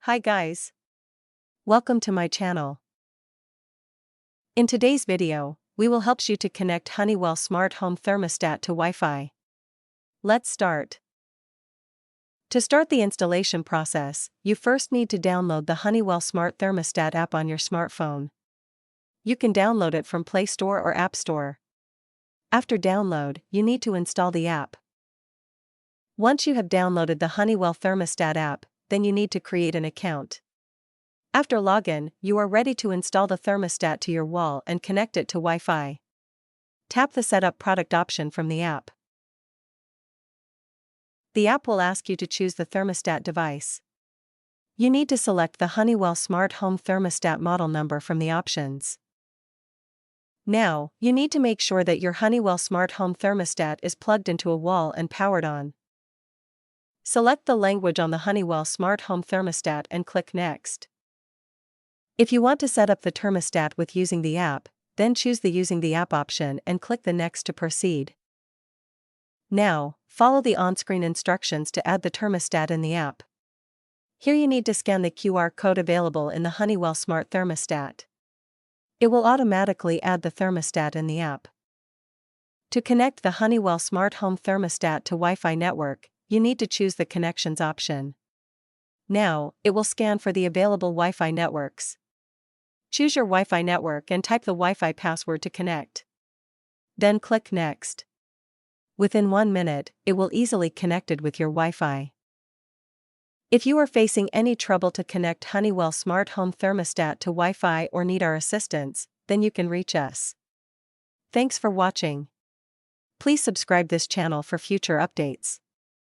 Hi guys. Welcome to my channel. In today's video, we will help you to connect Honeywell Smart Home Thermostat to Wi-Fi. Let's start. To start the installation process, you first need to download the Honeywell Smart Thermostat app on your smartphone. You can download it from Play Store or App Store. After download, you need to install the app. Once you have downloaded the Honeywell Thermostat app, then you need to create an account. After login, you are ready to install the thermostat to your wall and connect it to Wi-Fi. Tap the Setup Product option from the app. The app will ask you to choose the thermostat device. You need to select the Honeywell Smart Home Thermostat model number from the options. Now, you need to make sure that your Honeywell Smart Home Thermostat is plugged into a wall and powered on. Select the language on the Honeywell Smart Home Thermostat and click Next. If you want to set up the thermostat with using the app, then choose the Using the App option and click the Next to proceed. Now, follow the on-screen instructions to add the thermostat in the app. Here you need to scan the QR code available in the Honeywell Smart Thermostat. It will automatically add the thermostat in the app. To connect the Honeywell Smart Home Thermostat to Wi-Fi network, you need to choose the Connections option. Now, it will scan for the available Wi-Fi networks. Choose your Wi-Fi network and type the Wi-Fi password to connect. Then click Next. Within 1 minute, it will easily connected with your Wi-Fi. If you are facing any trouble to connect Honeywell Smart Home Thermostat to Wi-Fi or need our assistance, then you can reach us. Thanks for watching. Please subscribe this channel for future updates.